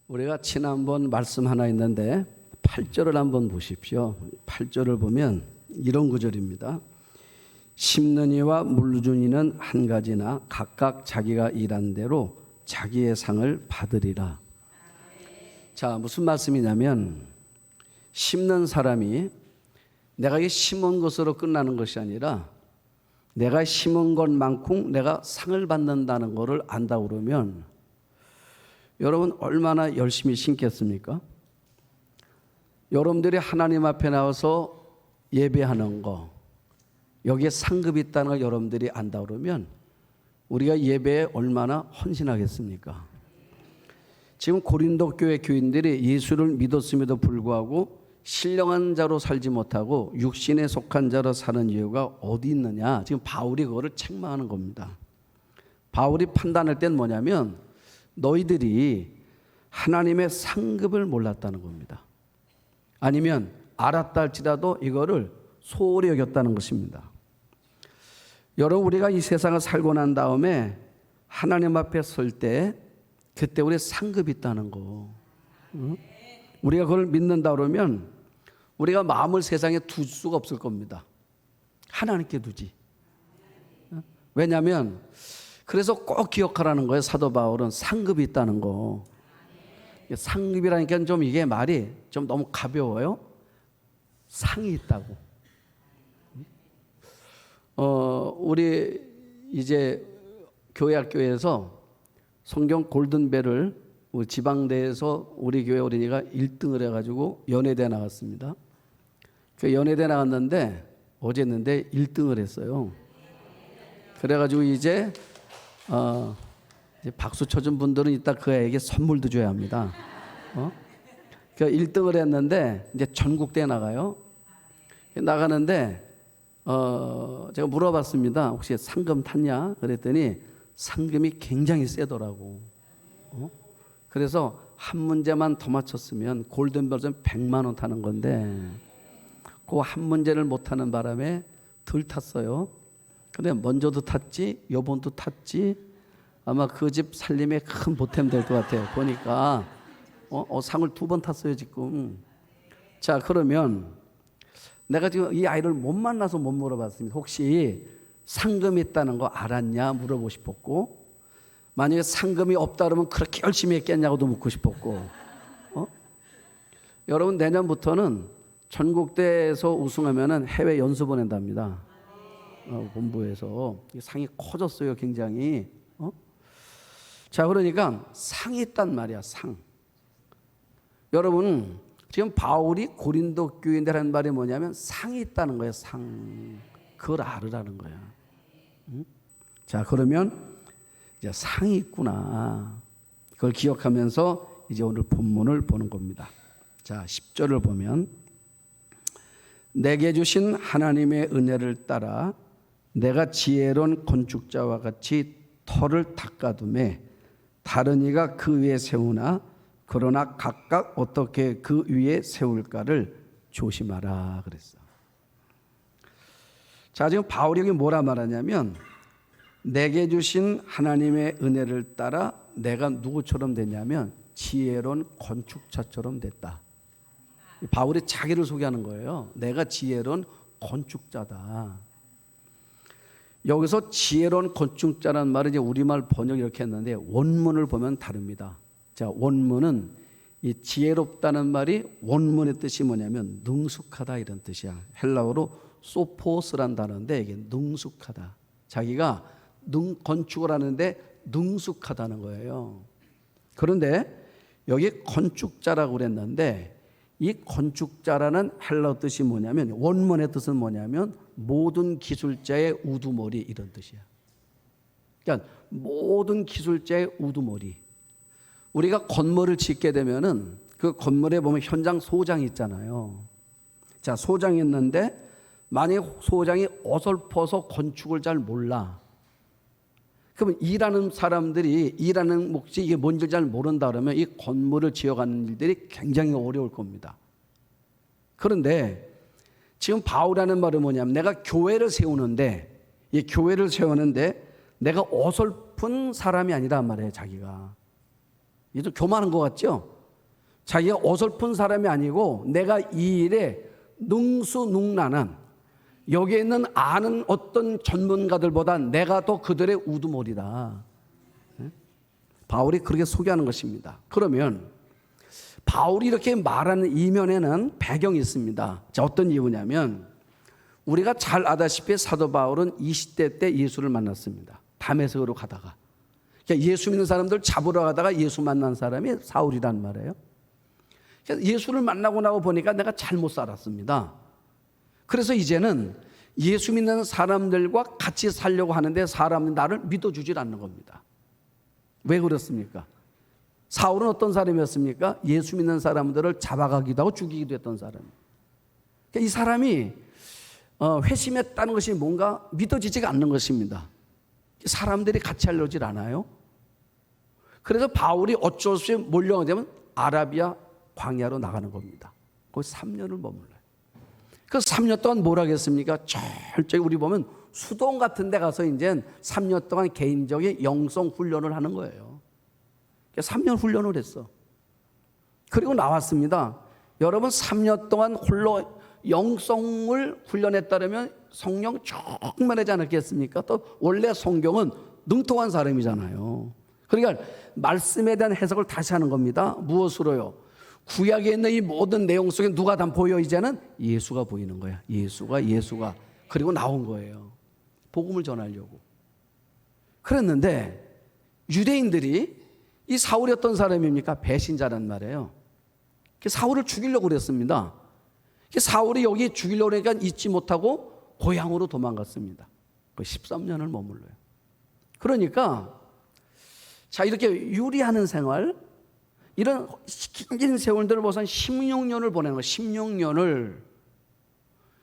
우리가 지난번 말씀 하나 있는데 8절을 한번 보십시오. 8절을 보면 이런 구절입니다. 심는 이와 물주는 이는 한 가지나 각각 자기가 일한 대로 자기의 상을 받으리라. 자, 무슨 말씀이냐면 심는 사람이 내가 이 심은 것으로 끝나는 것이 아니라 내가 심은 것만큼 내가 상을 받는다는 것을 안다 그러면 여러분 얼마나 열심히 심겠습니까? 여러분들이 하나님 앞에 나와서 예배하는 거, 여기에 상급이 있다는 걸 여러분들이 안다 그러면 우리가 예배에 얼마나 헌신하겠습니까? 지금 고린도 교회 교인들이 예수를 믿었음에도 불구하고 신령한 자로 살지 못하고 육신에 속한 자로 사는 이유가 어디 있느냐? 지금 바울이 그거를 책망하는 겁니다. 바울이 판단할 때는 뭐냐면 너희들이 하나님의 상급을 몰랐다는 겁니다. 아니면 알았다 할지라도 이거를 소홀히 여겼다는 것입니다. 여러분, 우리가 이 세상을 살고 난 다음에 하나님 앞에 설 때 그때 우리 상급이 있다는 거, 우리가 그걸 믿는다 그러면 우리가 마음을 세상에 둘 수가 없을 겁니다. 하나님께 두지. 왜냐하면 그래서 꼭 기억하라는 거예요. 사도 바울은 상급이 있다는 거. 상급이라니까 좀 이게 말이 좀 너무 가벼워요. 상이 있다고. 우리 이제 교회 학교에서 성경 골든벨을 우리 지방대에서 우리 교회 어린이가 1등을 해가지고 연예대 나갔습니다. 그 연예대 나갔는데 어제 했는데 1등을 했어요. 그래가지고 이제 박수 쳐준 분들은 이따 그 애에게 선물도 줘야 합니다. 그 1등을 했는데 이제 전국대에 나가요. 나가는데 제가 물어봤습니다. 혹시 상금 탔냐? 그랬더니 상금이 굉장히 세더라고. 그래서 한 문제만 더 맞췄으면 골든벨은 100만 원 타는 건데 그 한 문제를 못 타는 바람에 덜 탔어요. 근데 먼저도 탔지, 요번도 탔지. 아마 그 집 살림에 큰 보탬 될 것 같아요. 보니까 상을 2번 탔어요 지금. 자, 그러면 내가 지금 이 아이를 못 만나서 못 물어봤습니다. 혹시 상금이 있다는 거 알았냐 물어보고 싶었고, 만약에 상금이 없다 그러면 그렇게 열심히 했겠냐고도 묻고 싶었고. 여러분, 내년부터는 전국대에서 우승하면 해외 연수 보낸답니다. 본부에서 상이 커졌어요 굉장히. 자, 그러니까 상이 있단 말이야. 상. 여러분, 지금 바울이 고린도 교인들 한 말이 뭐냐면 상이 있다는 거예요. 상. 그걸 알으라는 거야. 자, 그러면 이제 상이 있구나. 그걸 기억하면서 이제 오늘 본문을 보는 겁니다. 자, 10절을 보면 내게 주신 하나님의 은혜를 따라 내가 지혜로운 건축자와 같이 터를 닦아둠에 다른 이가 그 위에 세우나 그러나 각각 어떻게 그 위에 세울까를 조심하라 그랬어. 자, 지금 바울이 여기 뭐라 말하냐면 내게 주신 하나님의 은혜를 따라 내가 누구처럼 됐냐면 지혜로운 건축자처럼 됐다. 바울이 자기를 소개하는 거예요. 내가 지혜로운 건축자다. 여기서 지혜로운 건축자라는 말은 이제 우리말 번역 이렇게 했는데 원문을 보면 다릅니다. 자, 원문은 이 지혜롭다는 말이 원문의 뜻이 뭐냐면 능숙하다 이런 뜻이야. 헬라어로 소포스란 단어인데 이게 능숙하다. 자기가 건축을 하는데 능숙하다는 거예요. 그런데 여기 건축자라고 그랬는데 이 건축자라는 헬라어 뜻이 뭐냐면 원문의 뜻은 뭐냐면 모든 기술자의 우두머리 이런 뜻이야. 그러니까 모든 기술자의 우두머리. 우리가 건물을 짓게 되면은 그 건물에 보면 현장 소장이 있잖아요. 자, 소장이 있는데 만약 소장이 어설퍼서 건축을 잘 몰라. 그러면 일하는 사람들이 일하는 몫이 이게 뭔지 잘 모른다 그러면 이 건물을 지어가는 일들이 굉장히 어려울 겁니다. 그런데 지금 바울이라는 말은 뭐냐면 내가 교회를 세우는데 이 교회를 세우는데 내가 어설픈 사람이 아니란 말이에요. 자기가 이게 좀 교만한 것 같죠? 자기가 어설픈 사람이 아니고 내가 이 일에 능수능란한, 여기에 있는 아는 어떤 전문가들보다 내가 더 그들의 우두머리다. 바울이 그렇게 소개하는 것입니다. 그러면 바울이 이렇게 말하는 이면에는 배경이 있습니다. 자, 어떤 이유냐면 우리가 잘 아다시피 사도 바울은 20대 때 예수를 만났습니다. 다메섹으로 가다가. 그러니까 예수 믿는 사람들 잡으러 가다가 예수 만난 사람이 사울이란 말이에요. 예수를 만나고 나고 보니까 내가 잘못 살았습니다. 그래서 이제는 예수 믿는 사람들과 같이 살려고 하는데 사람은 나를 믿어주질 않는 겁니다. 왜 그렇습니까? 사울은 어떤 사람이었습니까? 예수 믿는 사람들을 잡아가기도 하고 죽이기도 했던 사람. 그러니까 이 사람이 회심했다는 것이 뭔가 믿어지지가 않는 것입니다. 사람들이 같이 하려질 않아요. 그래서 바울이 어쩔 수 없이 몰려오면 아라비아 광야로 나가는 겁니다. 거기 3년을 머물러요. 그 3년 동안 뭘 하겠습니까? 철저히 우리 보면 수동 같은 데 가서 이제 3년 동안 개인적인 영성 훈련을 하는 거예요. 3년 훈련을 했어. 그리고 나왔습니다. 여러분 3년 동안 홀로 영성을 훈련했다면 성령 충만하지 않았겠습니까? 또 원래 성경은 능통한 사람이잖아요. 그러니까 말씀에 대한 해석을 다시 하는 겁니다. 무엇으로요? 구약에 있는 이 모든 내용 속에 누가 다 보여? 이제는 예수가 보이는 거야. 예수가 그리고 나온 거예요. 복음을 전하려고. 그랬는데 유대인들이 이 사울이 어떤 사람입니까? 배신자란 말이에요. 사울을 죽이려고 그랬습니다. 사울이 여기 죽이려고 그러니까 잊지 못하고 고향으로 도망갔습니다. 13년을 머물러요. 그러니까 자, 이렇게 유리하는 생활, 이런 긴 세월들을 보선 16년을 보내는 거예요. 16년을.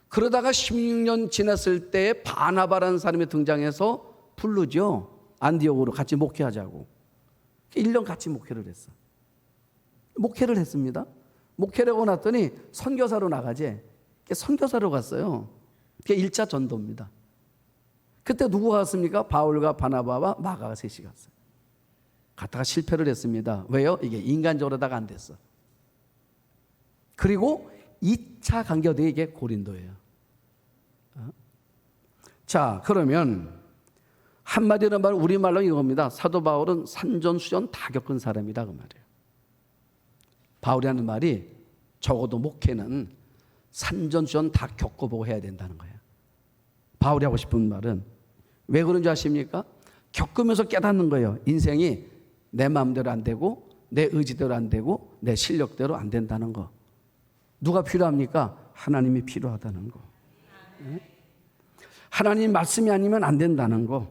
그러다가 16년 지났을 때 바나바라는 사람이 등장해서 부르죠. 안디옥으로 같이 목회하자고. 1년 같이 목회를 했어. 목회를 했습니다. 목회를 하고 났더니 선교사로 나가지. 선교사로 갔어요. 그게 1차 전도입니다. 그때 누구가 갔습니까? 바울과 바나바와 마가가 셋이 갔어요. 갔다가 실패를 했습니다. 왜요? 이게 인간적으로다가 안 됐어. 그리고 2차 간격이 이게 고린도예요. 자, 그러면 한마디로 말 우리말로 이겁니다. 사도 바울은 산전수전 다 겪은 사람이다 그 말이에요. 바울이 하는 말이 적어도 목회는 산전수전 다 겪어보고 해야 된다는 거예요. 바울이 하고 싶은 말은 왜 그런지 아십니까? 겪으면서 깨닫는 거예요. 인생이 내 마음대로 안 되고 내 의지대로 안 되고 내 실력대로 안 된다는 거. 누가 필요합니까? 하나님이 필요하다는 거. 하나님 말씀이 아니면 안 된다는 거.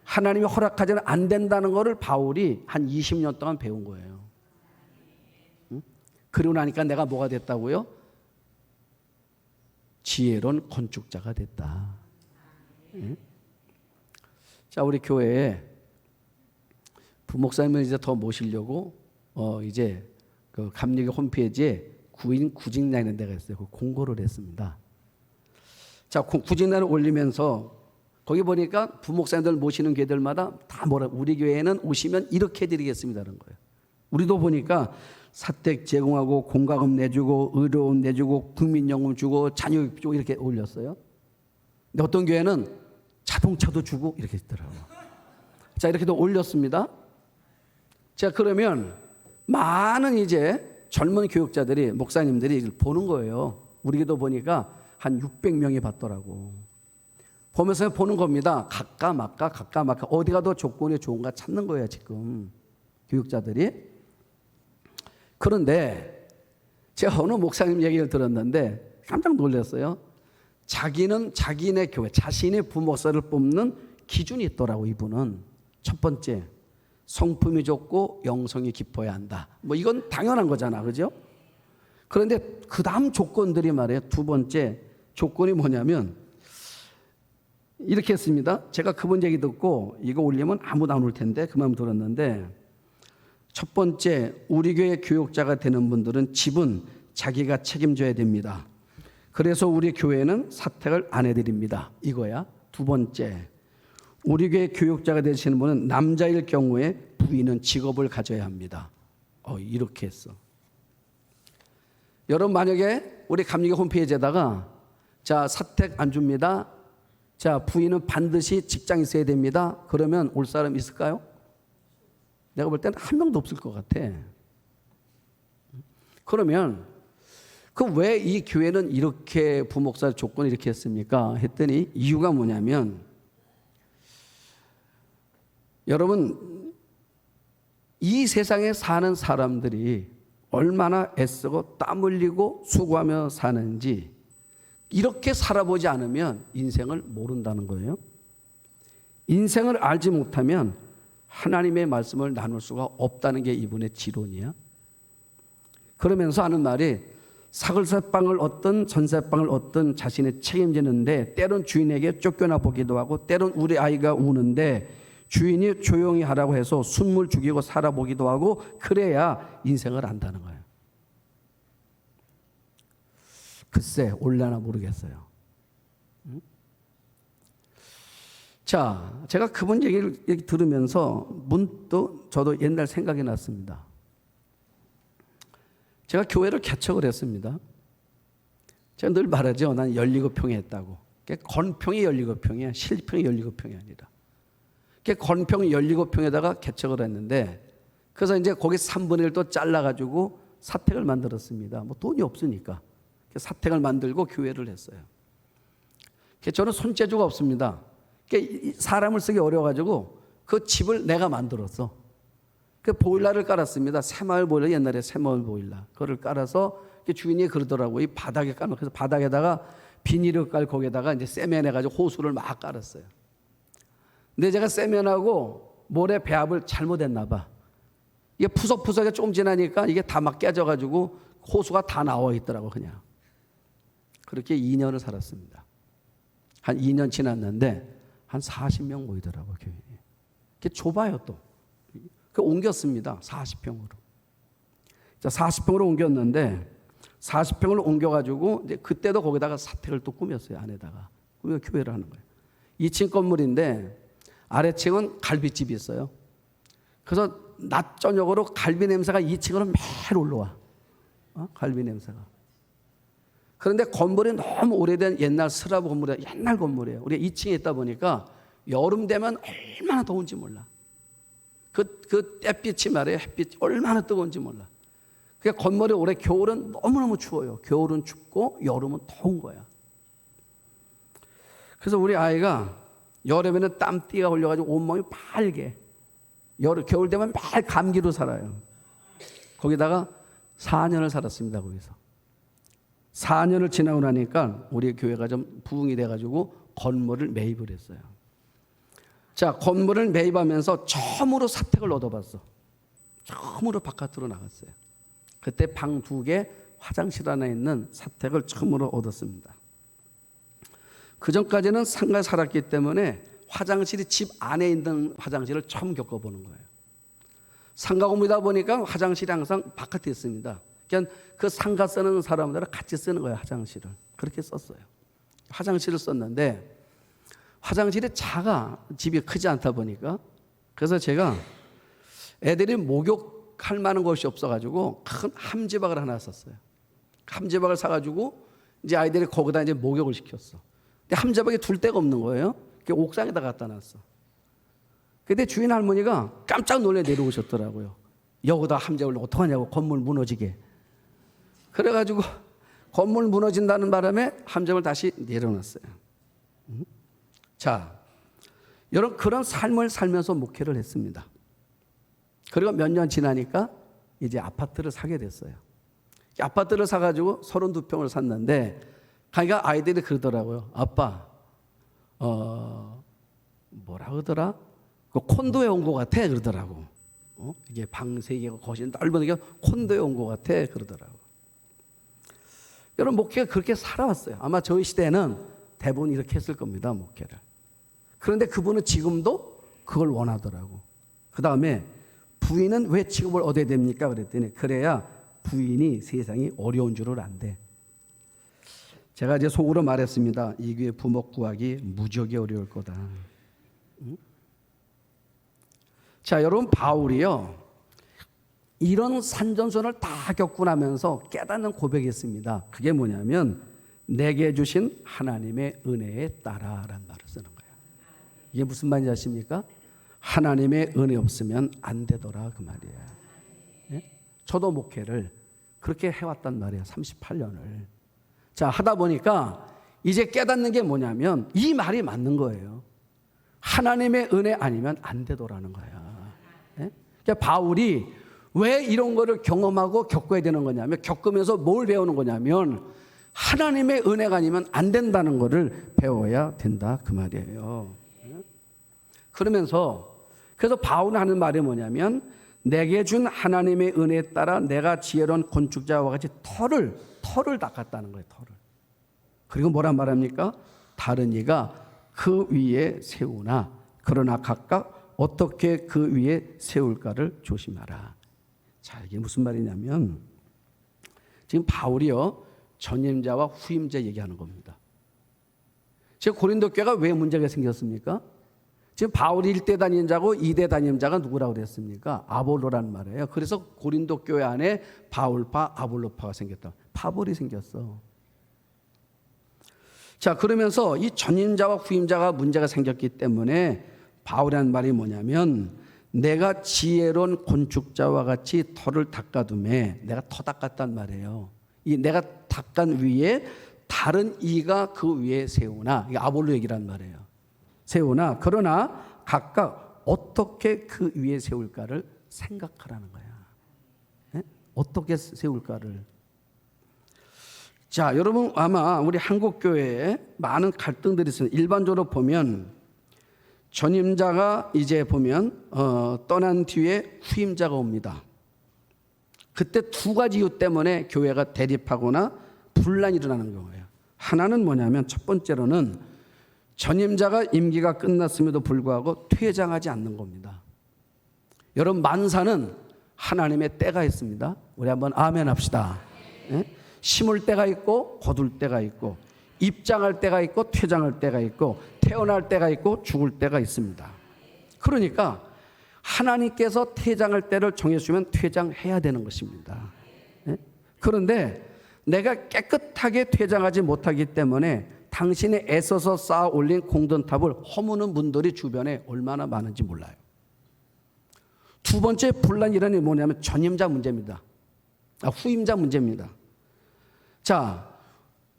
하나님이 허락하지는 안 된다는 거를 바울이 한 20년 동안 배운 거예요. 그러고 나니까 내가 뭐가 됐다고요? 지혜로운 건축자가 됐다. 자, 우리 교회에 부목사님을 이제 더 모시려고 이제 그 감리교 홈페이지에 구인 구직란이라는 데가 있어요. 그 공고를 했습니다. 자, 구직란을 올리면서 거기 보니까 부목사님들 모시는 교회들마다 다 뭐라, 우리 교회에는 오시면 이렇게 해드리겠습니다라는 거예요. 우리도 보니까 사택 제공하고 공과금 내주고 의료원 내주고 국민연금 주고 자녀교육 주고 이렇게 올렸어요. 근데 어떤 교회는 자동차도 주고 이렇게 있더라고요. 자, 이렇게도 올렸습니다. 자, 그러면 많은 이제 젊은 교육자들이, 목사님들이 이걸 보는 거예요. 우리 교도 보니까 한 600명이 봤더라고. 보면서 보는 겁니다. 갈까 말까 어디가 더 조건이 좋은가 찾는 거예요 지금 교육자들이. 그런데 제가 어느 목사님 얘기를 들었는데 깜짝 놀랐어요. 자기는 자기네 교회, 자신의 부목사를 뽑는 기준이 있더라고. 이분은 첫 번째, 성품이 좋고 영성이 깊어야 한다. 뭐 이건 당연한 거잖아, 그죠? 그런데 그 다음 조건들이 말이에요. 두 번째 조건이 뭐냐면 이렇게 했습니다. 제가 그분 얘기 듣고 이거 올리면 아무도 안 올 텐데 그 마음 들었는데, 첫 번째, 우리 교회 교육자가 되는 분들은 집은 자기가 책임져야 됩니다. 그래서 우리 교회는 사택을 안 해드립니다. 이거야. 두 번째, 우리 교회 교육자가 되시는 분은 남자일 경우에 부인은 직업을 가져야 합니다. 이렇게 했어. 여러분 만약에 우리 감리교 홈페이지에다가 자, 사택 안 줍니다. 자, 부인은 반드시 직장 있어야 됩니다. 그러면 올 사람 있을까요? 내가 볼 때는 한 명도 없을 것 같아. 그러면 그 왜 이 교회는 이렇게 부목사 조건을 이렇게 했습니까? 했더니 이유가 뭐냐면 여러분 이 세상에 사는 사람들이 얼마나 애쓰고 땀 흘리고 수고하며 사는지 이렇게 살아보지 않으면 인생을 모른다는 거예요. 인생을 알지 못하면 하나님의 말씀을 나눌 수가 없다는 게 이분의 지론이야. 그러면서 하는 말이 사글세빵을 얻든 전세빵을 얻든 자신이 책임지는데 때론 주인에게 쫓겨나 보기도 하고 때론 우리 아이가 우는데 주인이 조용히 하라고 해서 숨을 죽이고 살아보기도 하고 그래야 인생을 안다는 거예요. 글쎄 올려나 모르겠어요. 자, 제가 그분 얘기를 들으면서 문득 저도 옛날 생각이 났습니다. 제가 교회를 개척을 했습니다. 제가 늘 말하죠. 난 17평에 했다고. 건평이 17평이야. 실평이 17평이 아니라. 건평 17평에다가 개척을 했는데 그래서 이제 거기 3분의 1도 잘라가지고 사택을 만들었습니다. 뭐 돈이 없으니까. 사택을 만들고 교회를 했어요. 저는 손재주가 없습니다. 사람을 쓰기 어려워가지고 그 집을 내가 만들었어. 그 보일러를 깔았습니다. 새마을 보일러, 옛날에 새마을 보일러. 그거를 깔아서 주인이 그러더라고요. 이 바닥에 깔면 그래서 바닥에다가 비닐을 깔고 거기에다가 이제 세면해가지고 호수를 막 깔았어요. 근데 제가 세면하고 모래 배합을 잘못했나 봐. 이게 푸석푸석에 조금 지나니까 이게 다 막 깨져가지고 호수가 다 나와 있더라고 그냥. 그렇게 2년을 살았습니다. 한 2년 지났는데 한 40명 모이더라고요 교회에. 그게 좁아요 또. 그 옮겼습니다. 40평으로. 자, 40평으로 옮겼는데 40평을 옮겨가지고 이제 그때도 거기다가 사택을 또 꾸몄어요. 안에다가 꾸며 교회를 하는 거예요. 2층 건물인데 아래층은 갈비집이 있어요. 그래서 낮 저녁으로 갈비 냄새가 2층으로 매일 올라와. 갈비 냄새가. 그런데 건물이 너무 오래된 옛날 스라브 건물이에요. 옛날 건물이에요. 우리가 2층에 있다 보니까 여름 되면 얼마나 더운지 몰라. 그 햇빛이 말이에요. 햇빛 얼마나 뜨거운지 몰라. 그게 건물이 올해 겨울은 너무너무 추워요. 겨울은 춥고 여름은 더운 거야. 그래서 우리 아이가 여름에는 땀띠가 걸려가지고 온몸이 빨개. 겨울 되면 매일 감기로 살아요. 거기다가 4년을 살았습니다. 거기서 4년을 지나고 나니까 우리 교회가 좀 부흥이 돼가지고 건물을 매입을 했어요. 자, 건물을 매입하면서 처음으로 사택을 얻어봤어. 처음으로 바깥으로 나갔어요. 그때 방 2개, 화장실 하나 있는 사택을 처음으로 얻었습니다. 그 전까지는 상가에 살았기 때문에 화장실이 집 안에 있는 화장실을 처음 겪어보는 거예요. 상가 건물이다 보니까 화장실이 항상 바깥에 있습니다. 그러니까 그 상가 쓰는 사람들은 같이 쓰는 거예요. 화장실을. 그렇게 썼어요. 화장실을 썼는데 화장실이 작아. 집이 크지 않다 보니까. 그래서 제가 애들이 목욕할 만한 곳이 없어가지고 큰 함지박을 하나 샀어요. 함지박을 사가지고 이제 아이들이 거기다 이제 목욕을 시켰어. 근데 함지박에 둘 데가 없는 거예요. 옥상에다 갖다 놨어. 근데 주인 할머니가 깜짝 놀래 내려오셨더라고요. 여기다 함지박을 어떡하냐고, 건물 무너지게. 그래가지고 건물 무너진다는 바람에 함정을 다시 내려놨어요. 자, 여러분 그런 삶을 살면서 목회를 했습니다. 그리고 몇 년 지나니까 이제 아파트를 사게 됐어요. 아파트를 사가지고 32평을 샀는데 그러니까 아이들이 그러더라고요. 아빠, 뭐라 그러더라? 그 콘도에 온 것 같아 그러더라고. 이게 방 3개고 거실 넓은 게 콘도에 온 것 같아 그러더라고. 여러분 목회가 그렇게 살아왔어요. 아마 저희 시대에는 대부분 이렇게 했을 겁니다. 목회를. 그런데 그분은 지금도 그걸 원하더라고. 그 다음에 부인은 왜 취급을 얻어야 됩니까? 그랬더니 그래야 부인이 세상이 어려운 줄을 안대. 제가 이제 속으로 말했습니다. 이 교회 부목 구하기 무지하게 어려울 거다. 자, 여러분 바울이요. 이런 산전선을 다 겪고 나면서 깨닫는 고백이 있습니다. 그게 뭐냐면 내게 주신 하나님의 은혜에 따라라는 말을 쓰는 거예요. 이게 무슨 말인지 아십니까? 하나님의 은혜 없으면 안 되더라 그 말이에요. 예? 저도 목회를 그렇게 해왔단 말이에요. 38년을. 자, 하다 보니까 이제 깨닫는 게 뭐냐면 이 말이 맞는 거예요. 하나님의 은혜 아니면 안 되더라는 거야. 예? 그러니까 바울이 왜 이런 거를 경험하고 겪어야 되는 거냐면, 겪으면서 뭘 배우는 거냐면 하나님의 은혜가 아니면 안 된다는 거를 배워야 된다 그 말이에요. 그러면서 그래서 바울은 하는 말이 뭐냐면 내게 준 하나님의 은혜에 따라 내가 지혜로운 건축자와 같이 터를 닦았다는 거예요. 터를. 그리고 뭐란 말합니까? 다른 이가 그 위에 세우나 그러나 각각 어떻게 그 위에 세울까를 조심하라. 자, 이게 무슨 말이냐면 지금 바울이요 전임자와 후임자 얘기하는 겁니다. 지금 고린도 교회가 왜 문제가 생겼습니까? 지금 바울이 1대 단임자고 2대 단임자가 누구라고 그랬습니까? 아볼로라는 말이에요. 그래서 고린도 교회 안에 바울파, 아볼로파가 생겼다. 파벌이 생겼어. 자, 그러면서 이 전임자와 후임자가 문제가 생겼기 때문에 바울이라는 말이 뭐냐면 내가 지혜로운 건축자와 같이 터를 닦아둠에, 내가 터 닦았단 말이에요. 이 내가 닦은 위에 다른 이가 그 위에 세우나, 이게 아볼로 얘기란 말이에요. 세우나 그러나 각각 어떻게 그 위에 세울까를 생각하라는 거야. 네? 어떻게 세울까를. 자, 여러분 아마 우리 한국 교회에 많은 갈등들이 있어요. 일반적으로 보면 전임자가 이제 보면 떠난 뒤에 후임자가 옵니다. 그때 두 가지 이유 때문에 교회가 대립하거나 분란이 일어나는 경우예요. 하나는 뭐냐면 첫 번째로는 전임자가 임기가 끝났음에도 불구하고 퇴장하지 않는 겁니다. 여러분 만사는 하나님의 때가 있습니다. 우리 한번 아멘 합시다. 네? 심을 때가 있고 거둘 때가 있고 입장할 때가 있고 퇴장할 때가 있고 태어날 때가 있고 죽을 때가 있습니다. 그러니까 하나님께서 퇴장할 때를 정해주면 퇴장해야 되는 것입니다. 네? 그런데 내가 깨끗하게 퇴장하지 못하기 때문에 당신이 애써서 쌓아 올린 공든탑을 허무는 분들이 주변에 얼마나 많은지 몰라요. 두 번째 분란 일환이 뭐냐면 전임자 문제입니다. 후임자 문제입니다. 자,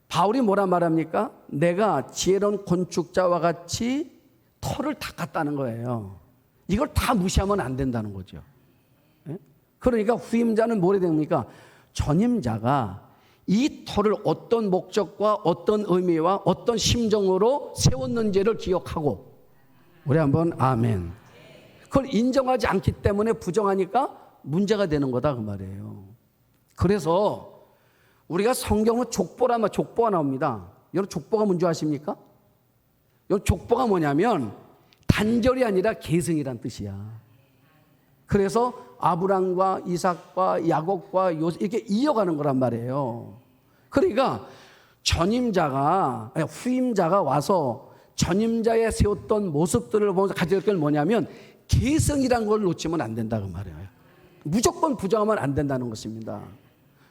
바울이 뭐라 말합니까? 내가 지혜로운 건축자와 같이 터를 닦았다는 거예요. 이걸 다 무시하면 안 된다는 거죠. 그러니까 후임자는 뭐래 됩니까? 전임자가 이 터를 어떤 목적과 어떤 의미와 어떤 심정으로 세웠는지를 기억하고, 우리 한번 아멘. 그걸 인정하지 않기 때문에 부정하니까 문제가 되는 거다 그 말이에요. 그래서 우리가 성경은 족보라면 족보가 나옵니다. 여러분 족보가 뭔지 아십니까? 여러분 족보가 뭐냐면 단절이 아니라 계승이란 뜻이야. 그래서 아브람과 이삭과 야곱과 요셉 이렇게 이어가는 거란 말이에요. 그러니까 전임자가 후임자가 와서 전임자의 세웠던 모습들을 보면서 가져갈 건 뭐냐면 계승이란 걸 놓치면 안 된다 그 말이에요. 무조건 부정하면 안 된다는 것입니다.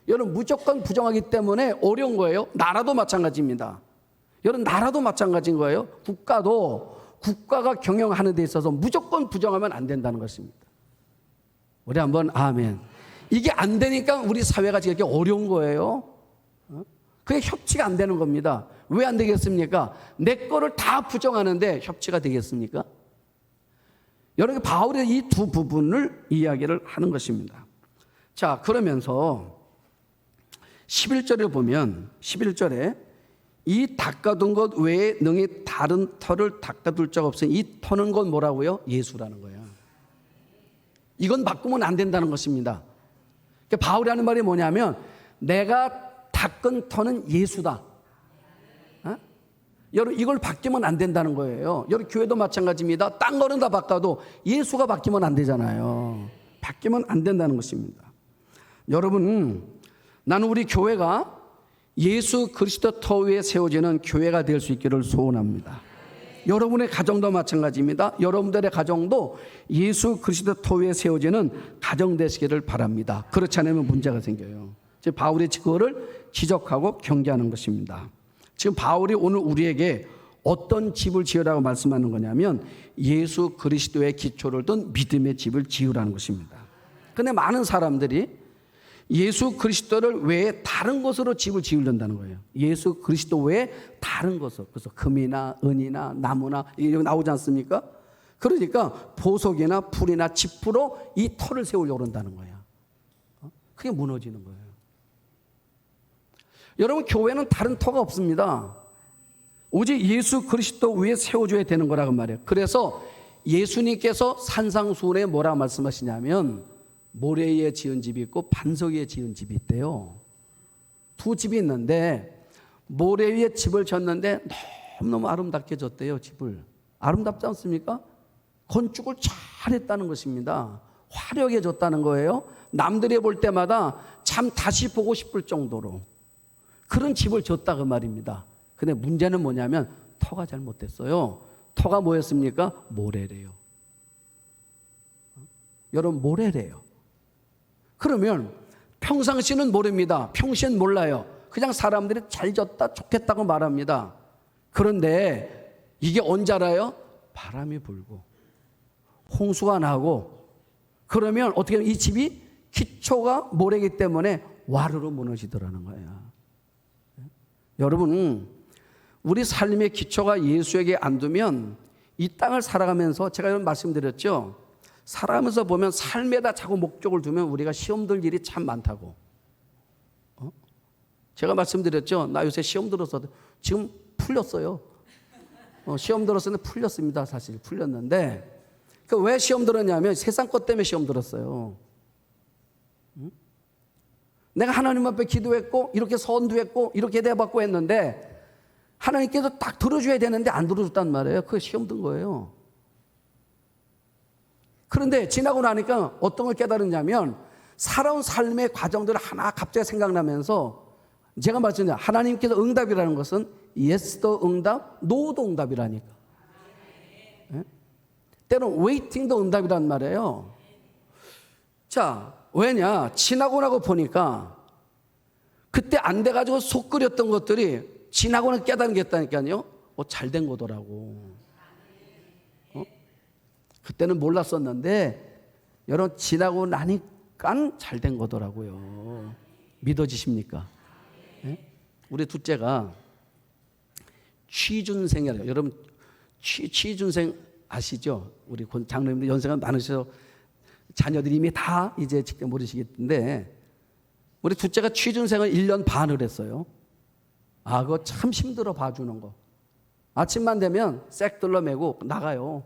여러분 무조건 부정하기 때문에 어려운 거예요. 나라도 마찬가지입니다. 여러분 나라도 마찬가지인 거예요. 국가가 경영하는 데 있어서 무조건 부정하면 안 된다는 것입니다. 우리 한번 아멘. 이게 안 되니까 우리 사회가 지금 이렇게 어려운 거예요. 그게 협치가 안 되는 겁니다. 왜 안 되겠습니까? 내 거를 다 부정하는데 협치가 되겠습니까? 여러분 바울의 이 두 부분을 이야기를 하는 것입니다. 자, 그러면서 11절에 보면 11절에 이 닦아둔 것 외에 능히 다른 터를 닦아둘 자가 없으니 이 터는 건 뭐라고요? 예수라는 거예요. 이건 바꾸면 안 된다는 것입니다. 그러니까 바울이 하는 말이 뭐냐면 내가 닦은 터는 예수다. 여러분 이걸 바뀌면 안 된다는 거예요. 여러분 교회도 마찬가지입니다. 딴 거는 다 바꿔도 예수가 바뀌면 안 되잖아요. 바뀌면 안 된다는 것입니다. 여러분 나는 우리 교회가 예수 그리스도 터 위에 세워지는 교회가 될 수 있기를 소원합니다. 여러분의 가정도 마찬가지입니다. 여러분들의 가정도 예수 그리스도 토위에 세워지는 가정 되시기를 바랍니다. 그렇지 않으면 문제가 생겨요. 지금 바울이 그거를 지적하고 경계하는 것입니다. 지금 바울이 오늘 우리에게 어떤 집을 지으라고 말씀하는 거냐면 예수 그리스도의 기초를 둔 믿음의 집을 지으라는 것입니다. 그런데 많은 사람들이 예수 그리스도를 외에 다른 것으로 집을 지으려다는 거예요. 예수 그리스도 외에 다른 것을. 그래서 금이나 은이나 나무나 이런 나오지 않습니까? 그러니까 보석이나 풀이나 지푸로 이 터를 세우려고 한다는 거예요. 그게 무너지는 거예요. 여러분, 교회는 다른 터가 없습니다. 오직 예수 그리스도 위에 세워줘야 되는 거라고 말해요. 그래서 예수님께서 산상수훈에 뭐라 말씀하시냐면 모래 위에 지은 집이 있고 반석 위에 지은 집이 있대요. 두 집이 있는데 모래 위에 집을 졌는데 너무너무 아름답게 졌대요. 집을. 아름답지 않습니까? 건축을 잘했다는 것입니다. 화려하게 졌다는 거예요. 남들이 볼 때마다 참 다시 보고 싶을 정도로 그런 집을 졌다 그 말입니다. 근데 문제는 뭐냐면 터가 잘못됐어요. 터가 뭐였습니까? 모래래요. 여러분, 모래래요. 그러면 평상시는 모릅니다. 평시엔 몰라요. 그냥 사람들이 잘 졌다 좋겠다고 말합니다. 그런데 이게 언제 알아요? 바람이 불고 홍수가 나고 그러면 어떻게 하면 이 집이 기초가 모래이기 때문에 와르르 무너지더라는 거예요. 여러분, 우리 삶의 기초가 예수에게 안 두면 이 땅을 살아가면서 제가 여러분 말씀드렸죠. 살아가면서 보면 삶에다 자꾸 목적을 두면 우리가 시험 들 일이 참 많다고. 제가 말씀드렸죠. 나 요새 시험 들어서 지금 풀렸어요. 시험 들었었는데 풀렸습니다. 사실 풀렸는데 왜 시험 들었냐면 세상 것 때문에 시험 들었어요. 내가 하나님 앞에 기도했고 이렇게 선두했고 이렇게 대받고 했는데 하나님께서 딱 들어줘야 되는데 안 들어줬단 말이에요. 그게 시험 든 거예요. 그런데 지나고 나니까 어떤 걸 깨달았냐면 살아온 삶의 과정들을 하나 갑자기 생각나면서 제가 말씀드렸죠. 하나님께서 응답이라는 것은 예스도 응답, 노도 응답이라니까. 네? 때로는 웨이팅도 응답이란 말이에요. 자, 왜냐? 지나고 나고 보니까 그때 안 돼가지고 속 끓였던 것들이 지나고는 깨달은 게 있다니까요. 잘 된 거더라고. 그때는 몰랐었는데 여러분 지나고 나니까 잘 된 거더라고요. 믿어지십니까? 네? 우리 둘째가 취준생이라고. 여러분 취준생 아시죠? 우리 장로님들 연세가 많으셔서 자녀들이 이미 다 이제 직접 모르시겠는데 우리 둘째가 취준생을 1년 반을 했어요. 그거 참 힘들어 봐주는 거. 아침만 되면 색 둘러매고 나가요.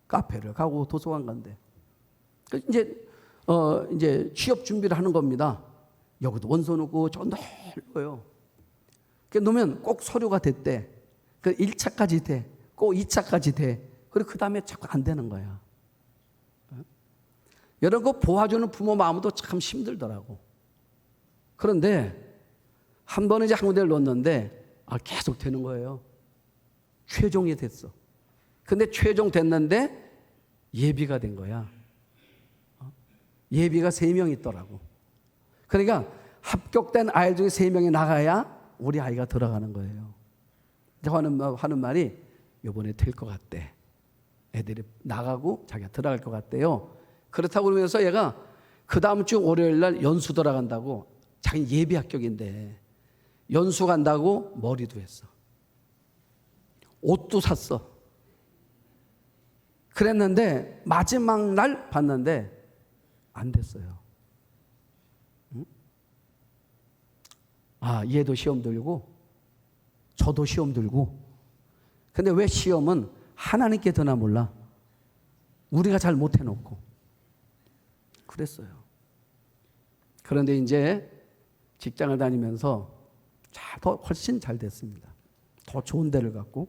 카페를 가고 도서관 간대. 이제 취업 준비를 하는 겁니다. 여기도 원서 넣고 저 넓어요. 놓으면 꼭 서류가 됐대. 1차까지 돼. 꼭 2차까지 돼. 그리고 그 다음에 자꾸 안 되는 거야. 여러분, 그 도와주는 부모 마음도 참 힘들더라고. 그런데 한 번은 이제 한 군데를 넣었는데 계속 되는 거예요. 최종이 됐어. 근데 최종 됐는데 예비가 된 거야. 예비가 3명 있더라고. 그러니까 합격된 아이 중에 3명이 나가야 우리 아이가 들어가는 거예요. 하는 말이 이번에 될 것 같대. 애들이 나가고 자기가 들어갈 것 같대요. 그렇다고 그러면서 얘가 그 다음 주 월요일 날 연수 들어간다고 자기 예비 합격인데 연수 간다고 머리도 했어. 옷도 샀어. 그랬는데 마지막 날 봤는데 안 됐어요. 응? 얘도 시험 들고 저도 시험 들고. 근데 왜 시험은 하나님께 드나 몰라. 우리가 잘 못해놓고 그랬어요. 그런데 이제 직장을 다니면서 더 훨씬 잘 됐습니다. 더 좋은 데를 갔고.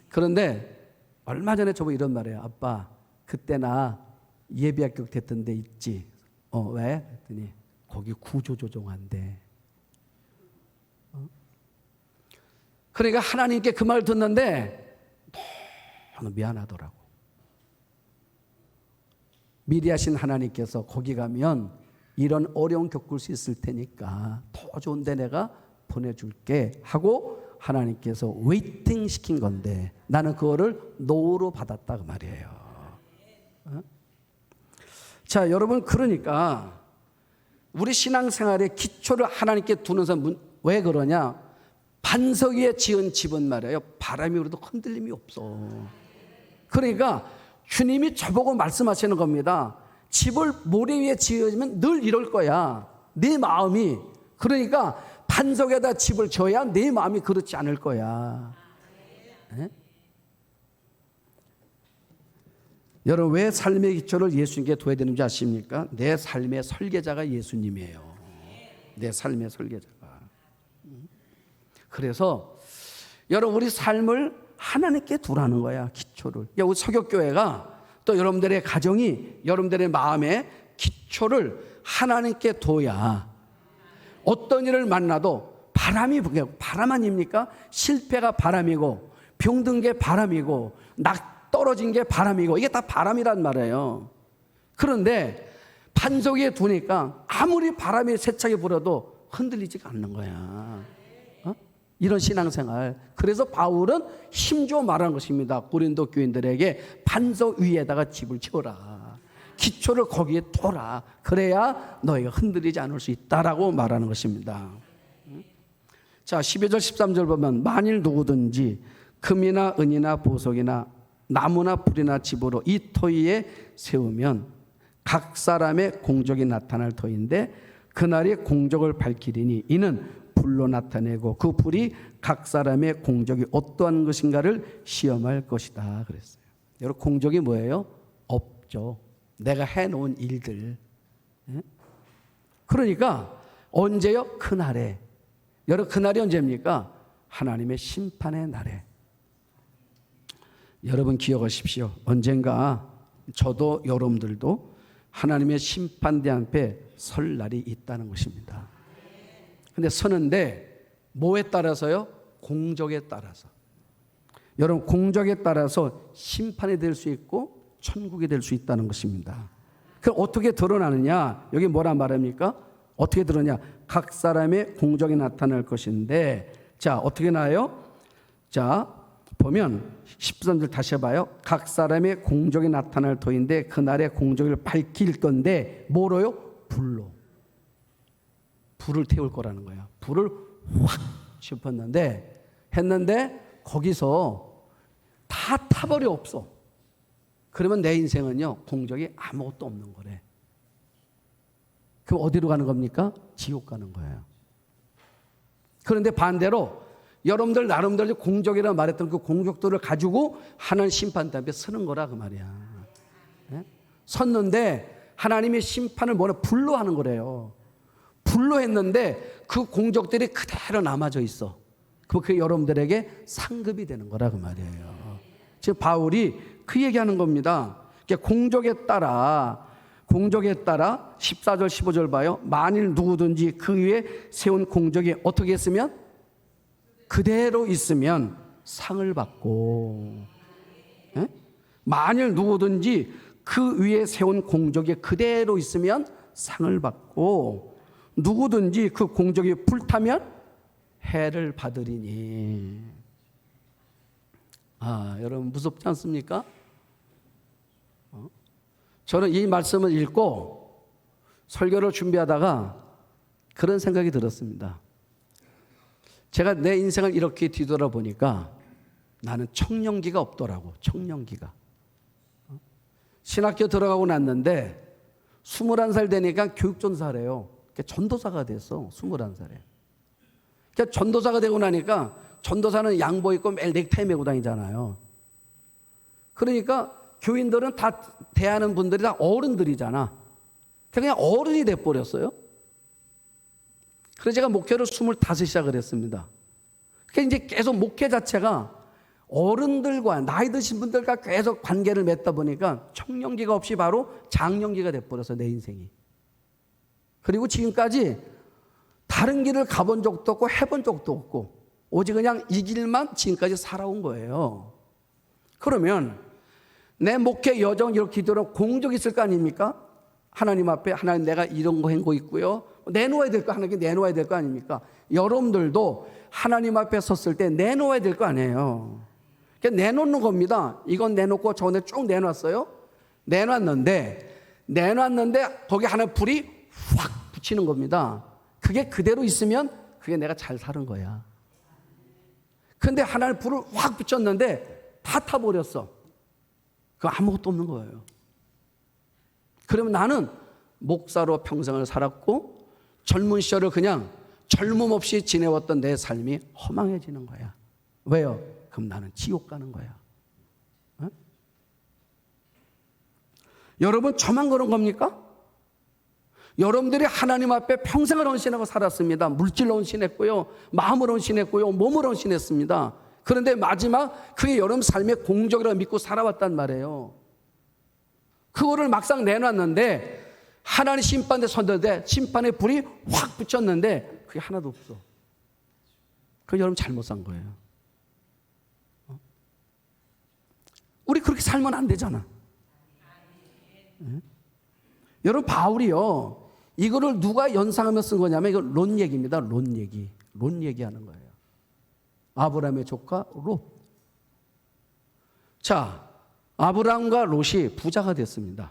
그런데 얼마 전에 저보고 이런 말이에요. 아빠, 그때 나 예비 합격 됐던 데 있지. 왜? 그랬더니 거기 구조조정한대. 그러니까 하나님께 그 말을 듣는데 저는 미안하더라고. 미리 하신 하나님께서 거기 가면 이런 어려움 겪을 수 있을 테니까 더 좋은데 내가 보내줄게 하고 하나님께서 웨이팅 시킨 건데 나는 그거를 노로 받았다 그 말이에요. 자, 여러분, 그러니까 우리 신앙생활의 기초를 하나님께 두는 사람 왜 그러냐? 반석 위에 지은 집은 말이에요, 바람이 불어도 흔들림이 없어. 그러니까 주님이 저보고 말씀하시는 겁니다. 집을 모래 위에 지으면 늘 이럴 거야, 네 마음이. 그러니까 반석에다 집을 져야 내 마음이 그렇지 않을 거야. 네? 여러분, 왜 삶의 기초를 예수님께 둬야 되는지 아십니까? 내 삶의 설계자가 예수님이에요. 내 삶의 설계자가. 그래서 여러분, 우리 삶을 하나님께 두라는 거야, 기초를. 우리 서격교회가 또 여러분들의 가정이 여러분들의 마음의 기초를 하나님께 둬야 어떤 일을 만나도 바람 아닙니까? 실패가 바람이고 병든 게 바람이고 떨어진 게 바람이고 이게 다 바람이란 말이에요. 그런데 반석 위에 두니까 아무리 바람이 세차게 불어도 흔들리지가 않는 거야. 이런 신앙생활. 그래서 바울은 힘줘 말한 것입니다. 고린도 교인들에게 반석 위에다가 집을 지어라. 기초를 거기에 둬라. 그래야 너희가 흔들리지 않을 수 있다라고 말하는 것입니다. 자, 12절 13절 보면 만일 누구든지 금이나 은이나 보석이나 나무나 불이나 집으로 이 터위에 세우면 각 사람의 공적이 나타날 터인데 그날이 공적을 밝히리니 이는 불로 나타내고 그 불이 각 사람의 공적이 어떠한 것인가를 시험할 것이다 그랬어요. 여러분, 공적이 뭐예요? 없죠. 내가 해놓은 일들. 그러니까 언제요? 그날에. 여러분, 그날이 언제입니까? 하나님의 심판의 날에. 여러분 기억하십시오. 언젠가 저도 여러분들도 하나님의 심판대 앞에 설 날이 있다는 것입니다. 근데 서는데 뭐에 따라서요? 공적에 따라서. 여러분, 공적에 따라서 심판이 될 수 있고 천국이 될 수 있다는 것입니다. 그럼 어떻게 드러나느냐? 여기 뭐라 말합니까? 어떻게 드러나냐? 각 사람의 공적이 나타날 것인데, 자, 어떻게 나요? 자, 보면 13절 다시 해봐요. 각 사람의 공적이 나타날 터인데 그날의 공적을 밝힐 건데 뭐로요? 불로. 불을 태울 거라는 거야. 불을 확 했는데 거기서 다 타버려 없어. 그러면 내 인생은요, 공적이 아무것도 없는 거래. 그럼 어디로 가는 겁니까? 지옥 가는 거예요. 그런데 반대로 여러분들 나름대로 공적이라고 말했던 그 공적들을 가지고 하나님 심판 앞에 서는 거라 그 말이야. 네? 섰는데 하나님의 심판을 뭐냐? 불로 하는 거래요. 불로 했는데 그 공적들이 그대로 남아져 있어. 그 여러분들에게 상급이 되는 거라 그 말이에요. 지금 바울이 그 얘기하는 겁니다. 공적에 따라 14절 15절 봐요. 만일 누구든지 그 위에 세운 공적이 어떻게 했으면? 그대로 있으면 상을 받고. 에? 만일 누구든지 그 위에 세운 공적이 그대로 있으면 상을 받고 누구든지 그 공적이 불타면 해를 받으리니. 여러분 무섭지 않습니까? 저는 이 말씀을 읽고 설교를 준비하다가 그런 생각이 들었습니다. 제가 내 인생을 이렇게 뒤돌아보니까 나는 청년기가 없더라고. 청년기가. 신학교 들어가고 났는데 21살 되니까 교육전사래요. 전도사가 됐어. 21살에. 그러니까 전도사가 되고 나니까 전도사는 양복 입고 매일 넥타이 메고 다니잖아요. 그러니까 교인들은 다 대하는 분들이 다 어른들이잖아. 그냥 어른이 돼버렸어요. 그래서 제가 목회를 25 시작을 했습니다. 그러니까 이제 계속 목회 자체가 어른들과 나이 드신 분들과 계속 관계를 맺다 보니까 청년기가 없이 바로 장년기가 돼버렸어, 내 인생이. 그리고 지금까지 다른 길을 가본 적도 없고 해본 적도 없고 오직 그냥 이 길만 지금까지 살아온 거예요. 그러면 내 목회 여정 이렇게 기도로 공적이 있을 거 아닙니까? 하나님 앞에 하나님 내가 이런 거 행고 있고요. 내놓아야 될 거 하나님께 내놓아야 될 거 아닙니까? 여러분들도 하나님 앞에 섰을 때 내놓아야 될 거 아니에요. 그러니까 내놓는 겁니다. 이건 내놓고 저번에 쭉 내놨어요. 내놨는데 거기 하나 불이 확 붙이는 겁니다. 그게 그대로 있으면 그게 내가 잘 사는 거야. 근데 하나님 불을 확 붙였는데 다 타버렸어. 그거 아무것도 없는 거예요. 그러면 나는 목사로 평생을 살았고 젊은 시절을 그냥 젊음 없이 지내왔던 내 삶이 허망해지는 거야. 왜요? 그럼 나는 지옥 가는 거야. 어? 여러분 저만 그런 겁니까? 여러분들이 하나님 앞에 평생을 헌신하고 살았습니다. 물질로 헌신했고요. 마음으로 헌신했고요. 몸으로 헌신했습니다. 그런데 마지막 그게 여러분 삶의 공적이라고 믿고 살아왔단 말이에요. 그거를 막상 내놨는데 하나님 심판대 선대대 심판의 불이 확 붙였는데 그게 하나도 없어. 그럼 여러분 잘못 산 거예요. 우리 그렇게 살면 안 되잖아. 네? 여러분 바울이요. 이거를 누가 연상하며 쓴 거냐면 이거 론 얘기입니다. 론 얘기하는 거예요. 아브라함의 조카 롯. 자, 아브라함과 롯이 부자가 됐습니다.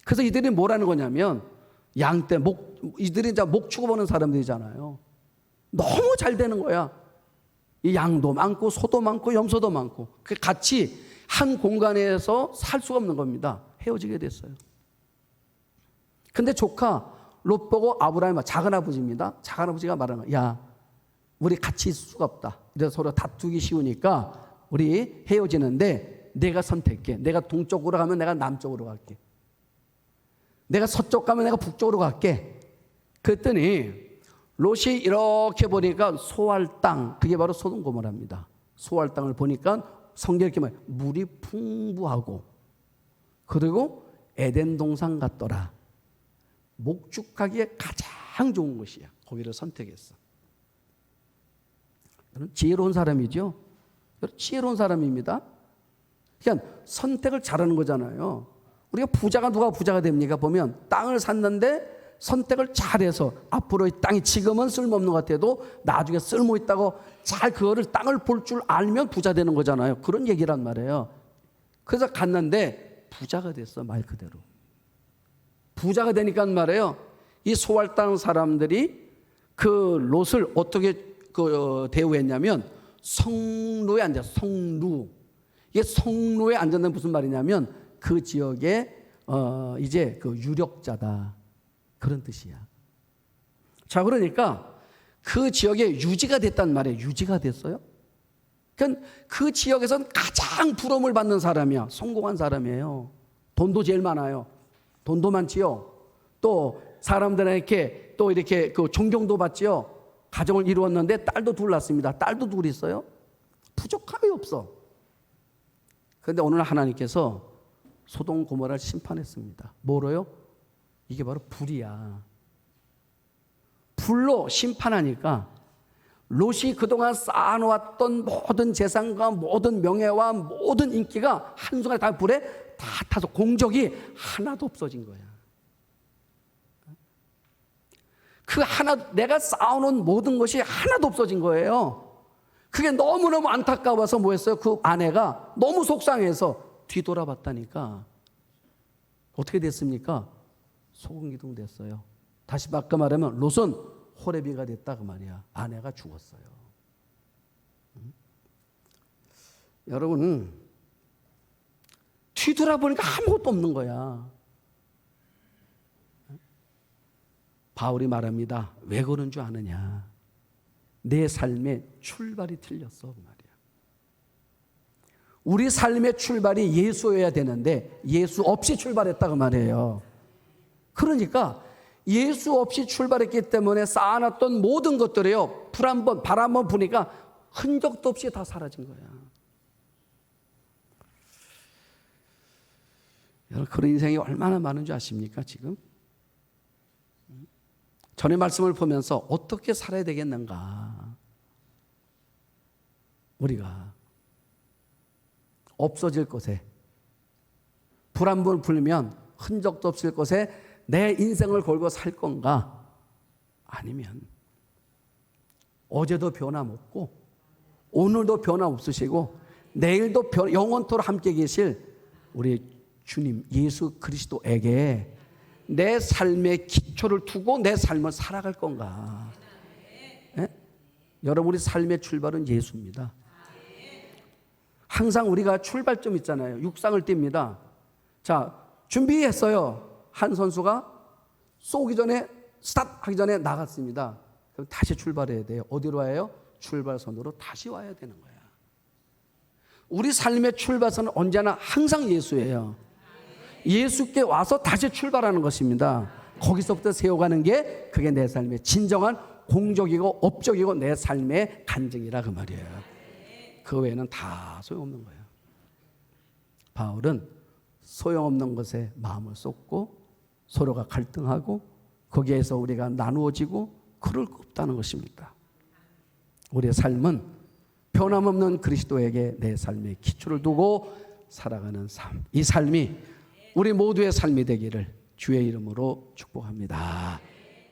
그래서 이들이 뭐라는 거냐면 양떼 이들이 이제 목 추고 보는 사람들이잖아요. 너무 잘 되는 거야. 이 양도 많고 소도 많고 염소도 많고 그 같이 한 공간에서 살 수가 없는 겁니다. 헤어지게 됐어요. 근데 조카 롯 보고 아브라함이 작은 아버지입니다. 작은 아버지가 말하는 거야. 야, 우리 같이 있을 수가 없다. 그래서 서로 다투기 쉬우니까 우리 헤어지는데 내가 선택해. 내가 동쪽으로 가면 내가 남쪽으로 갈게. 내가 서쪽 가면 내가 북쪽으로 갈게. 그랬더니 롯이 이렇게 보니까 소할 땅, 그게 바로 소돔 고모라입니다. 소할 땅을 보니까 성경에 이렇게 말해요. 물이 풍부하고 그리고 에덴 동산 같더라. 목축하기에 가장 좋은 곳이야. 거기를 선택했어. 지혜로운 사람이죠. 지혜로운 사람입니다. 그러니까 선택을 잘하는 거잖아요. 우리가 누가 부자가 됩니까? 보면 땅을 샀는데 선택을 잘해서 앞으로 이 땅이 지금은 쓸모없는 것 같아도 나중에 쓸모있다고 잘 그거를 땅을 볼 줄 알면 부자 되는 거잖아요. 그런 얘기란 말이에요. 그래서 갔는데 부자가 됐어. 말 그대로. 부자가 되니까 말이에요. 이 소할 땅 사람들이 그 롯을 어떻게 대우했냐면 성루에 앉았어. 성루. 이게 성루에 앉았는 무슨 말이냐면 그 지역에 이제 그 유력자다. 그런 뜻이야. 자, 그러니까 그 지역에 유지가 됐단 말이에요. 유지가 됐어요. 그러니까 그 지역에서는 가장 부러움을 받는 사람이야. 성공한 사람이에요. 돈도 제일 많아요. 돈도 많지요. 또 사람들에게 또 이렇게 그 존경도 받지요. 가정을 이루었는데 딸도 둘 낳습니다. 딸도 둘 있어요. 부족함이 없어. 그런데 오늘 하나님께서 소돔 고모라를 심판했습니다. 뭐로요? 이게 바로 불이야. 불로 심판하니까 롯이 그동안 쌓아놓았던 모든 재산과 모든 명예와 모든 인기가 한순간에 다 불에 다 타서 공적이 하나도 없어진 거야. 그 하나, 내가 쌓아놓은 모든 것이 하나도 없어진 거예요. 그게 너무너무 안타까워서 뭐 했어요? 그 아내가 너무 속상해서 뒤돌아봤다니까. 어떻게 됐습니까? 소금기둥 됐어요. 다시 바꿔 말하면 롯은 호레비가 됐다 그 말이야. 아내가 죽었어요. 여러분 뒤돌아보니까 아무것도 없는 거야. 바울이 말합니다. 왜 그런 줄 아느냐? 내 삶의 출발이 틀렸어 그 말이야. 우리 삶의 출발이 예수여야 되는데 예수 없이 출발했다 그 말이에요. 그러니까 예수 없이 출발했기 때문에 쌓아놨던 모든 것들이요. 발 한 번 부니까 흔적도 없이 다 사라진 거야. 여러분 그런 인생이 얼마나 많은 줄 아십니까 지금? 전의 말씀을 보면서 어떻게 살아야 되겠는가? 우리가 없어질 곳에, 불 한 번 불면 흔적도 없을 곳에 내 인생을 걸고 살 건가? 아니면 어제도 변함없고 오늘도 변함없으시고 내일도 영원토록 함께 계실 우리 주님 예수 그리스도에게 내 삶의 기초를 두고 내 삶을 살아갈 건가? 예? 여러분, 우리 삶의 출발은 예수입니다. 항상 우리가 출발점 있잖아요. 육상을 띱니다. 자, 준비했어요. 한 선수가 쏘기 전에, 스타트 하기 전에 나갔습니다. 그럼 다시 출발해야 돼요. 어디로 와요? 출발선으로 다시 와야 되는 거야. 우리 삶의 출발선은 언제나 항상 예수예요. 예수께 와서 다시 출발하는 것입니다. 거기서부터 세워가는 게 그게 내 삶의 진정한 공적이고 업적이고 내 삶의 간증이라 그 말이에요. 그 외에는 다 소용없는 거예요. 바울은 소용없는 것에 마음을 쏟고 서로가 갈등하고 거기에서 우리가 나누어지고 그럴 거 없다는 것입니다. 우리의 삶은 변함없는 그리스도에게 내 삶의 기초를 두고 살아가는 삶. 이 삶이 우리 모두의 삶이 되기를 주의 이름으로 축복합니다.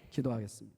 기도하겠습니다.